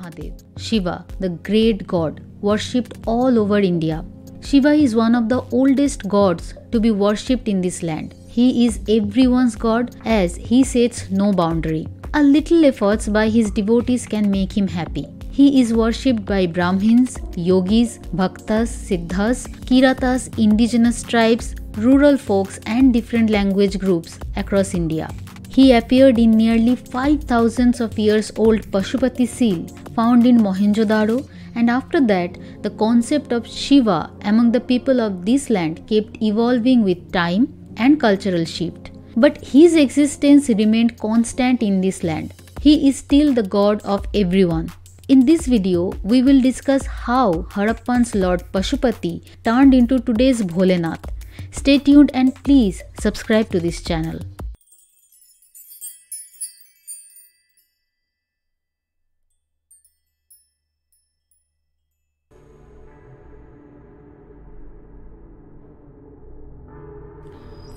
Mahadev, Shiva, the great god, worshipped all over India. Shiva is one of the oldest gods to be worshipped in this land. He is everyone's god as he sets no boundary. A little efforts by his devotees can make him happy. He is worshipped by Brahmins, yogis, bhaktas, siddhas, kiratas, indigenous tribes, rural folks and different language groups across India. He appeared in nearly 5,000 of years old Pashupati Seal found in Mohenjo-daro, and after that the concept of Shiva among the people of this land kept evolving with time and cultural shift. But his existence remained constant in this land. He is still the god of everyone. In this video, we will discuss how Harappan's Lord Pashupati turned into today's Bholenath. Stay tuned and please subscribe to this channel.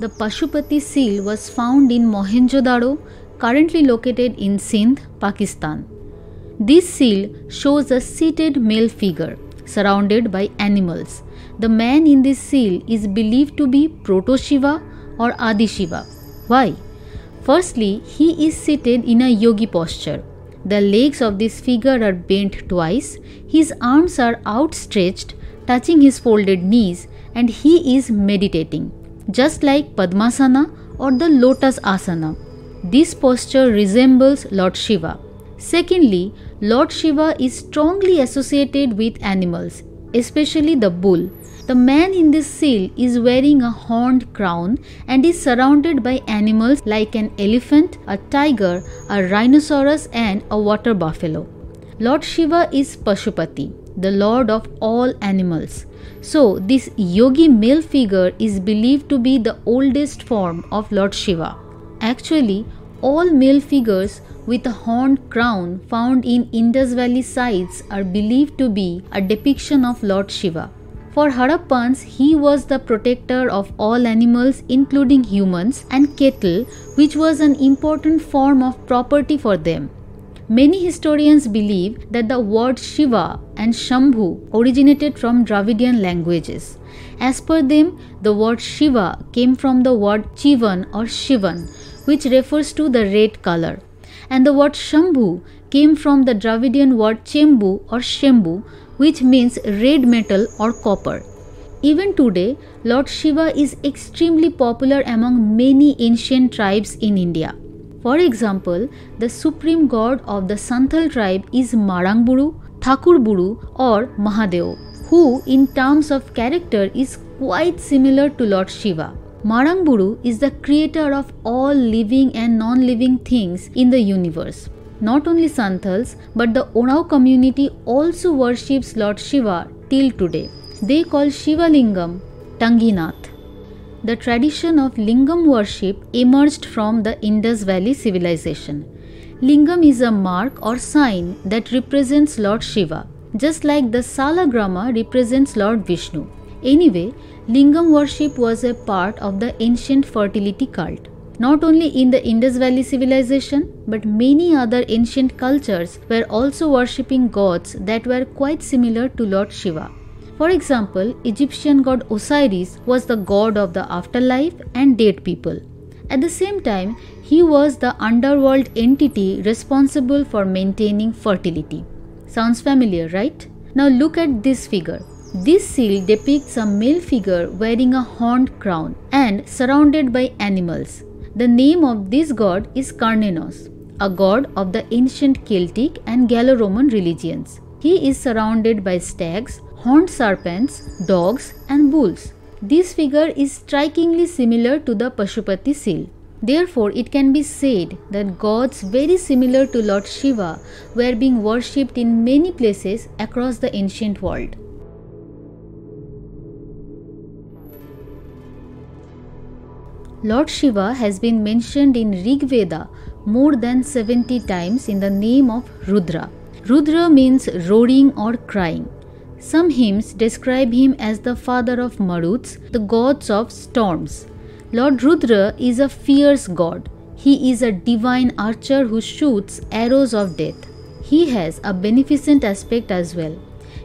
The Pashupati Seal was found in Mohenjo-daro, currently located in Sindh, Pakistan. This seal shows a seated male figure surrounded by animals. The man in this seal is believed to be Proto-Shiva or Adi-Shiva. Why? Firstly, he is seated in a yogi posture. The legs of this figure are bent twice, his arms are outstretched, touching his folded knees, and he is meditating, just like Padmasana or the Lotus Asana. This posture resembles Lord Shiva. Secondly, Lord Shiva is strongly associated with animals, especially the bull. The man in this seal is wearing a horned crown and is surrounded by animals like an elephant, a tiger, a rhinoceros and a water buffalo. Lord Shiva is Pashupati, the lord of all animals. So, this yogi male figure is believed to be the oldest form of Lord Shiva. Actually, all male figures with a horned crown found in Indus Valley sites are believed to be a depiction of Lord Shiva. For Harappans, he was the protector of all animals including humans and cattle, which was an important form of property for them. Many historians believe that the word Shiva and Shambhu originated from Dravidian languages. As per them, the word Shiva came from the word Chivan or Shivan, which refers to the red color, and the word Shambhu came from the Dravidian word Chembu or Shembu, which means red metal or copper. Even today, Lord Shiva is extremely popular among many ancient tribes in India. For example, the supreme god of the Santhal tribe is Marangburu, Thakurburu or Mahadev, who in terms of character is quite similar to Lord Shiva. Marangburu is the creator of all living and non-living things in the universe. Not only Santhals, but the Onau community also worships Lord Shiva till today. They call Shiva Lingam Tanginath. The tradition of Lingam worship emerged from the Indus Valley Civilization. Lingam is a mark or sign that represents Lord Shiva, just like the Salagrama represents Lord Vishnu. Anyway, Lingam worship was a part of the ancient fertility cult. Not only in the Indus Valley Civilization, but many other ancient cultures were also worshipping gods that were quite similar to Lord Shiva. For example, Egyptian god Osiris was the god of the afterlife and dead people. At the same time, he was the underworld entity responsible for maintaining fertility. Sounds familiar, right? Now look at this figure. This seal depicts a male figure wearing a horned crown and surrounded by animals. The name of this god is Karnenos, a god of the ancient Celtic and Gallo-Roman religions. He is surrounded by stags, horned serpents, dogs and bulls. This figure is strikingly similar to the Pashupati Seal. Therefore, it can be said that gods very similar to Lord Shiva were being worshipped in many places across the ancient world. Lord Shiva has been mentioned in Rigveda more than 70 times in the name of Rudra. Rudra means roaring or crying. Some hymns describe him as the father of Maruts, the gods of storms. Lord Rudra is a fierce god. He is a divine archer who shoots arrows of death. He has a beneficent aspect as well.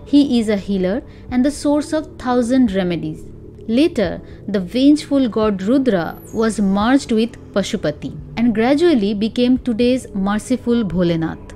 He is a healer and the source of 1,000 remedies. Later, the vengeful god Rudra was merged with Pashupati and gradually became today's merciful Bholenath.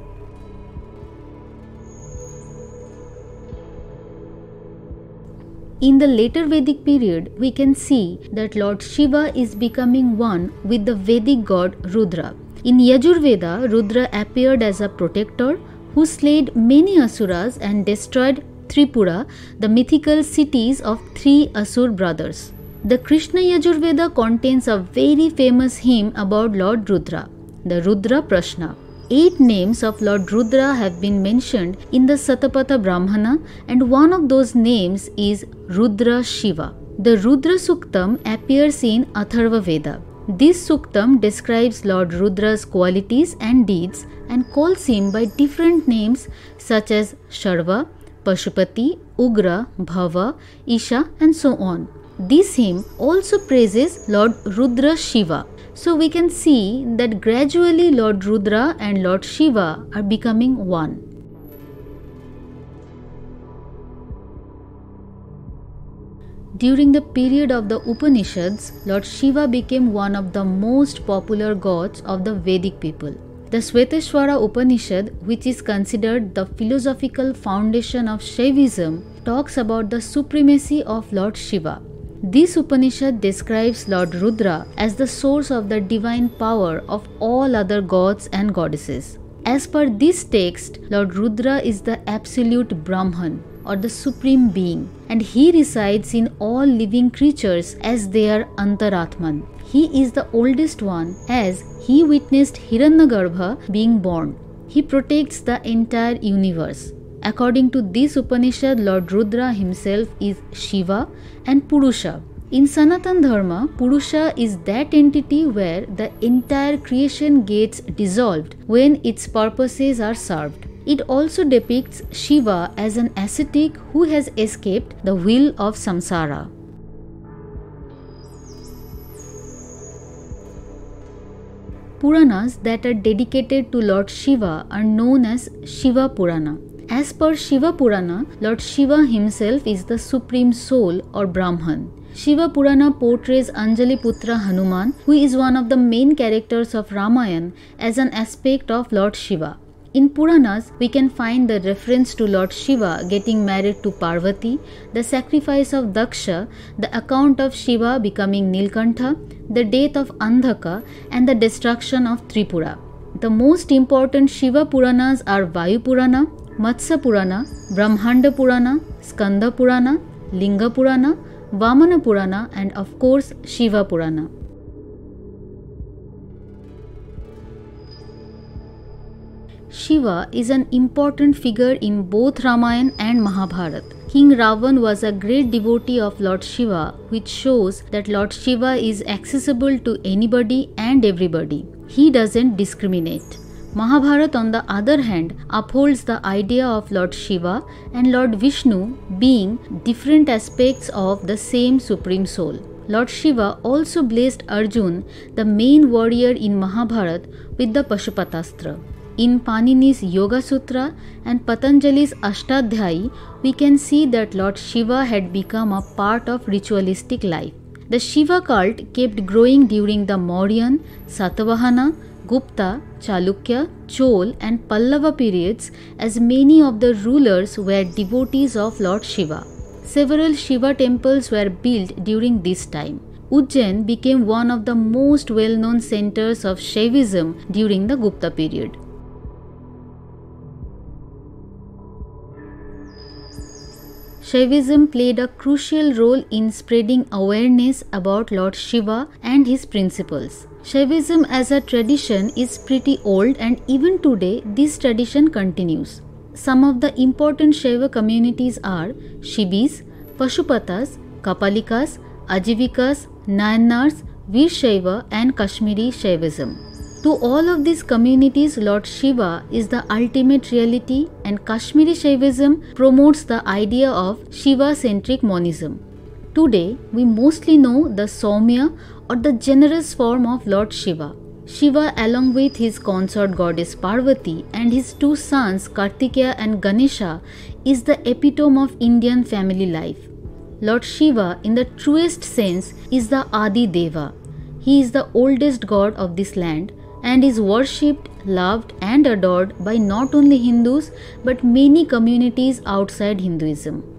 In the later Vedic period, we can see that Lord Shiva is becoming one with the Vedic god Rudra. In Yajurveda, Rudra appeared as a protector who slayed many asuras and destroyed Tripura, the mythical cities of 3 Asur brothers. The Krishna Yajurveda contains a very famous hymn about Lord Rudra, the Rudra Prashna. 8 names of Lord Rudra have been mentioned in the Satapatha Brahmana, and one of those names is Rudra Shiva. The Rudra Suktam appears in Atharva Veda. This Suktam describes Lord Rudra's qualities and deeds and calls him by different names such as Sharva, Pashupati, Ugra, Bhava, Isha and so on. This hymn also praises Lord Rudra Shiva. So we can see that gradually Lord Rudra and Lord Shiva are becoming one. During the period of the Upanishads, Lord Shiva became one of the most popular gods of the Vedic people. The Svetashvara Upanishad, which is considered the philosophical foundation of Shaivism, talks about the supremacy of Lord Shiva. This Upanishad describes Lord Rudra as the source of the divine power of all other gods and goddesses. As per this text, Lord Rudra is the absolute Brahman or the supreme being, and he resides in all living creatures as their Antaratman. He is the oldest one as he witnessed Hiranyagarbha being born. He protects the entire universe. According to this Upanishad, Lord Rudra himself is Shiva and Purusha. In Sanatan Dharma, Purusha is that entity where the entire creation gets dissolved when its purposes are served. It also depicts Shiva as an ascetic who has escaped the wheel of samsara. Puranas that are dedicated to Lord Shiva are known as Shiva Purana. As per Shiva Purana, Lord Shiva himself is the supreme soul or Brahman. Shiva Purana portrays Anjali Putra Hanuman, who is one of the main characters of Ramayana, as an aspect of Lord Shiva. In Puranas, we can find the reference to Lord Shiva getting married to Parvati, the sacrifice of Daksha, the account of Shiva becoming Nilkantha, the death of Andhaka, and the destruction of Tripura. The most important Shiva Puranas are Vayu Purana, Matsya Purana, Brahmanda Purana, Skanda Purana, Linga Purana, Vamana Purana, and of course Shiva Purana. Shiva is an important figure in both Ramayana and Mahabharata. King Ravan was a great devotee of Lord Shiva, which shows that Lord Shiva is accessible to anybody and everybody. He doesn't discriminate. Mahabharata, on the other hand, upholds the idea of Lord Shiva and Lord Vishnu being different aspects of the same Supreme Soul. Lord Shiva also blessed Arjun, the main warrior in Mahabharata, with the Pashupatastra. In Panini's Yoga Sutra and Patanjali's Ashtadhyayi, we can see that Lord Shiva had become a part of ritualistic life. The Shiva cult kept growing during the Mauryan, Satavahana, Gupta, Chalukya, Chol and Pallava periods, as many of the rulers were devotees of Lord Shiva. Several Shiva temples were built during this time. Ujjain became one of the most well-known centers of Shaivism during the Gupta period. Shaivism played a crucial role in spreading awareness about Lord Shiva and his principles. Shaivism as a tradition is pretty old, and even today this tradition continues. Some of the important Shaiva communities are Shibis, Pashupatas, Kapalikas, Ajivikas, Nayanars, Veershaiva and Kashmiri Shaivism. To all of these communities, Lord Shiva is the ultimate reality, and Kashmiri Shaivism promotes the idea of Shiva-centric monism. Today, we mostly know the Saumya or the generous form of Lord Shiva. Shiva, along with his consort goddess Parvati and his two sons Kartikeya and Ganesha, is the epitome of Indian family life. Lord Shiva, in the truest sense, is the Adi Deva. He is the oldest god of this land and is worshipped, loved, and adored by not only Hindus but many communities outside Hinduism.